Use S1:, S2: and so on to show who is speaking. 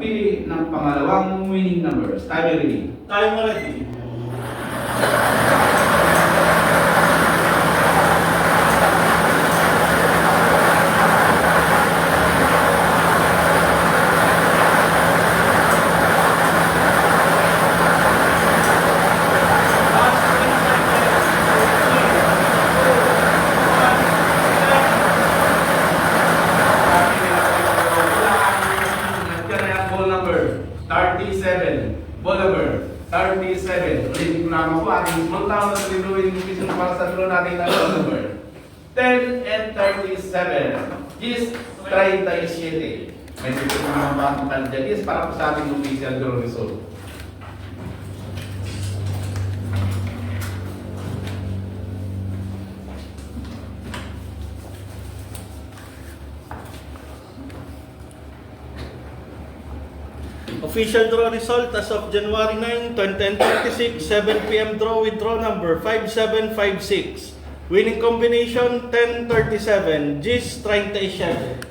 S1: magpili ng pangalawang winning numbers. Time ready.
S2: Time ready.
S1: Ball number 37. Ball number 37. Ulitin ko naman po ating small town na niluwin yung piso para sa draw natin na ball number 10 and 37 is 37. May sipin ko naman ba ang tandyan is para po sa ating official draw result.
S2: Official draw result as of January 9, 2026, 7 p.m. draw with draw number 5756. Winning combination 1037, Gis 37.